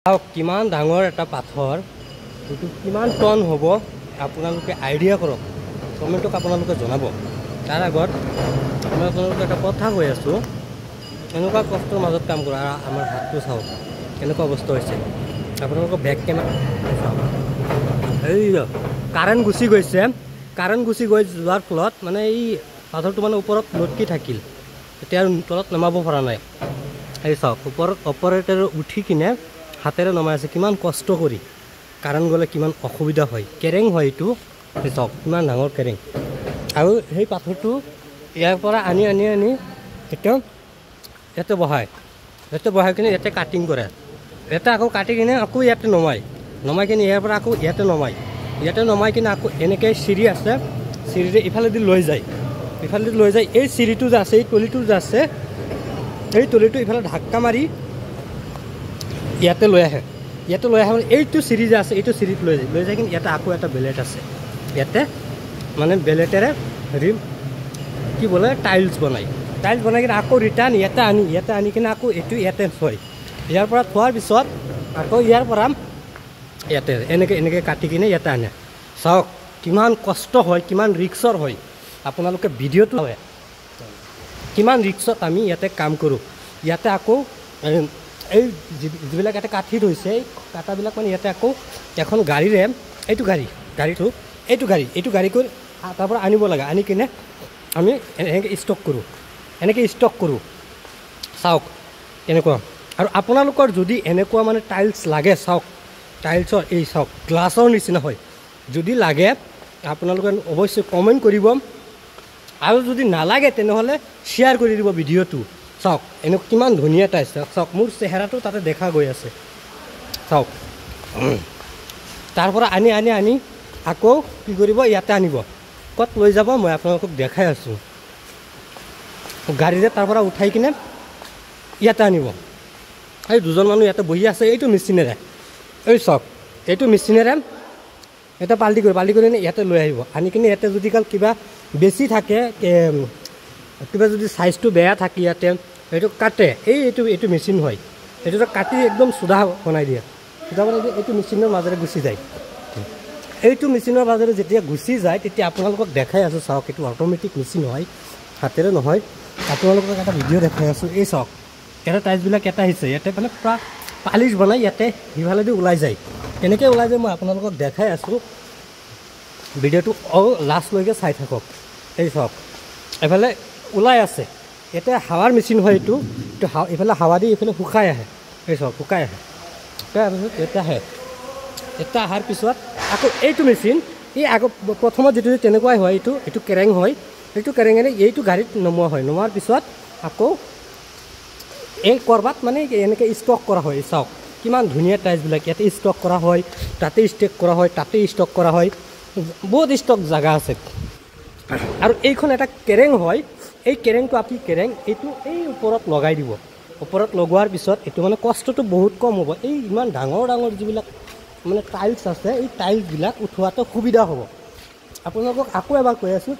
কিমান ডাঙৰ এটা পাথৰ এইটো কিমান টন হ'ব আপোনালোকে আইডিয়া কৰক কমেণ্টত আপোনালোকে জনাব তাৰ আগত মই আপোনালোকক এটা কথা কৈ আছোঁ এনেকুৱা কষ্টৰ মাজত কাম কৰা আমাৰ হাতটো চাওক কেনেকুৱা অৱস্থা হৈছে আপোনালোকৰ বেক কেমেৰা চাওক এই কাৰেণ্ট গুচি গৈ যোৱাৰ ফলত মানে এই পাথৰটো মানে ওপৰত লটকি থাকিল এতিয়া তলত নমাব পৰা নাই এই চাওক ওপৰত অপাৰেটৰ উঠি কিনে হাতেৰে নমাই আছে কিমান কষ্ট কৰি কাৰেণ্ট গ'লে কিমান অসুবিধা হয় কেৰেং হয় এইটো চাওক কিমান ডাঙৰ কেৰেং আৰু সেই পাথৰটো ইয়াৰ পৰা আনি এতিয়া ইয়াতে বহাই কিনে ইয়াতে কাটিং কৰে ইয়াতে আকৌ কাটি কিনে আকৌ ইয়াতে নমাই কিনে ইয়াৰ পৰা আকৌ ইয়াতে নমাই কিনে আকৌ এনেকৈ চিৰি আছে চিৰিৰে ইফালেদি লৈ যায় এই চিৰিটো যে আছে এই তলিটো যে আছে এই তলিটো ইফালে ঢাক্কা মাৰি ইয়াতে লৈ আহে মানে এইটো চিৰি যে আছে এইটো চিৰিত লৈ যায় কিন্তু ইয়াতে আকৌ এটা বেলেট আছে ইয়াতে মানে বেলেটেৰে হেৰি কি বোলে টাইলছ বনাই কিনে আকৌ ৰিটাৰ্ণ ইয়াতে আনি কিনে আকৌ এইটো ইয়াতে থয় ইয়াৰ পৰা থোৱাৰ পিছত আকৌ ইয়াৰ পৰা ইয়াতে এনেকৈ কাটি কিনে ইয়াতে আনে চাওক কিমান কষ্ট হয় কিমান ৰিক্সৰ হয় আপোনালোকে ভিডিঅ'টো হয় কিমান ৰিক্সত আমি ইয়াতে কাম কৰোঁ ইয়াতে আকৌ এই যিবিলাক ইয়াতে কাঠি থৈছে এই কাটাবিলাক মানে ইয়াতে আকৌ এখন গাড়ীৰে এইটো গাড়ী কৰি তাৰ পৰা আনিব লাগে আনি কিনে আমি এনেকৈ ষ্টক কৰোঁ চাওক এনেকুৱা আৰু আপোনালোকৰ যদি এনেকুৱা মানে টাইলছ লাগে চাওক টাইলছৰ এই চাওক গ্লাছৰ নিচিনা হয় যদি লাগে আপোনালোকে অৱশ্যে কমেণ্ট কৰিব আৰু যদি নালাগে তেনেহ'লে শ্বেয়াৰ কৰি দিব ভিডিঅ'টো চাওক এনেকুৱা কিমান ধুনীয়া টাইলছ চাওক মোৰ চেহেৰাটো তাতে দেখা গৈ আছে চাওক তাৰ পৰা আনি আকৌ কি কৰিব ইয়াতে আনিব ক'ত লৈ যাব মই আপোনালোকক দেখাই আছোঁ গাড়ীৰে তাৰ পৰা উঠাই কিনে ইয়াতে আনিব এই দুজন মানুহ ইয়াতে বহি আছে এইটো মেচিনেৰে এই চাওক এইটো মেচিনেৰে এটা পাল্টি কৰি ইয়াতে লৈ আহিব আনি কিনে ইয়াতে যদি কিবা বেছি থাকে কিবা যদি চাইজটো বেয়া থাকে ইয়াতে এইটো কাটে এইটো মেচিন হয় এইটো কাটি একদম চুদা বনাই দিয়ে এইটো মেচিনৰ মাজেৰে গুচি যায় এইটো মেচিনৰ মাজেৰে যেতিয়া গুচি যায় তেতিয়া আপোনালোকক দেখাই আছোঁ চাওক এইটো অট'মেটিক মেচিন হয় হাতেৰে নহয় আপোনালোকক এটা ভিডিঅ' দেখাই আছোঁ এই চাওক ইয়াতে টাইলছবিলাক এটা আহিছে ইয়াতে মানে পূৰা পালিচ বনাই ইয়াতে সিফালেদি ওলাই যায় কেনেকৈ ওলাই যায় মই আপোনালোকক দেখাই আছোঁ ভিডিঅ'টো লাষ্টলৈকে চাই থাকক এই চাওক এইফালে ওলাই আছে ইয়াতে হাৱাৰ মেচিন হয় এইটো এইফালে হাৱা দি এইফালে শুকাই আহে এই চাওক শুকাই আহে এটা অহাৰ পিছত আকৌ এইটো মেচিন এই প্ৰথমত যিটো তেনেকুৱাই হয় এইটো কেৰেং হয় এইটো কেৰেঙেৰে এইটো গাড়ীত নমোৱাৰ পিছত আকৌ এই ক'ৰবাত মানে এনেকৈ ষ্টক কৰা হয় চাওক কিমান ধুনীয়া টাইলছবিলাক ইয়াতে ষ্টক কৰা হয় তাতে ষ্টেক কৰা হয় তাতে ষ্টক কৰা হয় বহুত ষ্টক জেগা আছে আৰু এইখন এটা কেৰেং হয় এই কেৰেংটো এইটো এই ওপৰত লগাই দিব ওপৰত লগোৱাৰ পিছত এইটো মানে কষ্টটো বহুত কম হ'ব এই ইমান ডাঙৰ যিবিলাক মানে টাইলছ আছে এই টাইলছবিলাক উঠোৱাটো সুবিধা হ'ব আপোনালোকক আকৌ এবাৰ কৈ আছোঁ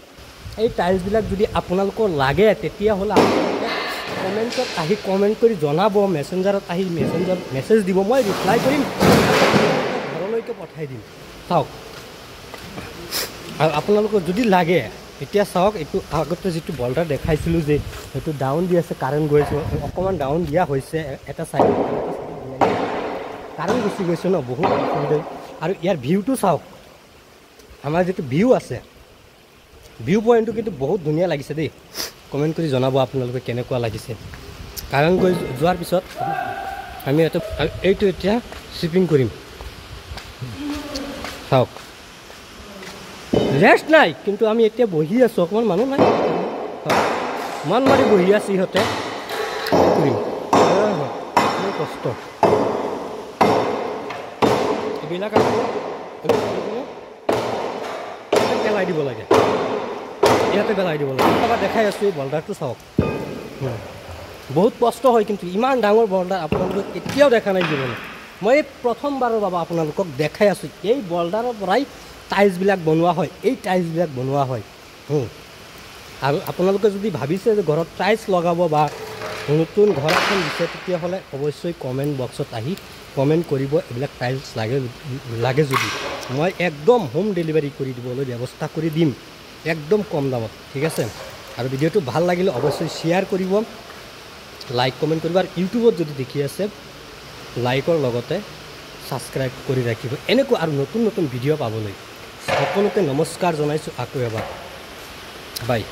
এই টাইলছবিলাক যদি আপোনালোকৰ লাগে তেতিয়াহ'লে আপোনালোকে কমেণ্টত আহি কমেণ্ট কৰি জনাব মেছেঞ্জাৰত মেছেজ দিব মই ৰিপ্লাই কৰিম ঘৰলৈকে পঠাই দিম চাওক আৰু আপোনালোকৰ যদি লাগে এতিয়া চাওক এইটো আগতে যিটো বল্ডাৰ দেখাইছিলোঁ যে সেইটো ডাউন দি আছে কাৰেণ্ট গৈ আছে অকণমান ডাউন দিয়া হৈছে এটা চাইডত কাৰেণ্ট গুচি গৈছে ন বহুত অসুবিধা আৰু ইয়াৰ ভিউটো চাওক আমাৰ যিটো ভিউ আছে ভিউ পইণ্টটো কিন্তু বহুত ধুনীয়া লাগিছে দেই কমেণ্ট কৰি জনাব আপোনালোকে কেনেকুৱা লাগিছে কাৰেণ্ট গৈ যোৱাৰ পিছত আমি এইটো এতিয়া শ্বিপিং কৰিম চাওক ৰেষ্ট নাই কিন্তু আমি এতিয়া বহি আছোঁ অকণমান মানুহ নাই মন মাৰি বহি আছে ইহঁতে কৰিম কষ্ট এইবিলাক আকৌ পেলাই দিব লাগে ইয়াতে পেলাই দিব লাগে তাৰপৰা দেখাই আছোঁ এই বল্ডাৰটো চাওক বহুত কষ্ট হয় কিন্তু ইমান ডাঙৰ বল্ডাৰ আপোনালোকক কেতিয়াও দেখা নাই জীৱনত মই প্ৰথমবাৰৰ বাবে আপোনালোকক দেখাই আছোঁ এই বল্ডাৰৰ পৰাই টাইলছবিলাক বনোৱা হয় আৰু আপোনালোকে যদি ভাবিছে যে ঘৰত টাইলছ লগাব বা নতুন ঘৰ এখন দিছে তেতিয়াহ'লে অৱশ্যই কমেণ্ট বক্সত আহি কমেণ্ট কৰিব এইবিলাক টাইলছ লাগে যদি মই একদম হোম ডেলিভাৰী কৰি দিবলৈ ব্যৱস্থা কৰি দিম একদম কম দামত ঠিক আছে আৰু ভিডিঅ'টো ভাল লাগিলে অৱশ্যই শ্বেয়াৰ কৰিব লাইক কমেণ্ট কৰিব আৰু ইউটিউবত যদি দেখি আছে লাইকৰ লগতে ছাবস্ক্ৰাইব কৰি ৰাখিব এনেকুৱা আৰু নতুন নতুন ভিডিঅ' পাবলৈ সকলোকে নমস্কাৰ জনাইছোঁ আকৌ এবাৰ বাই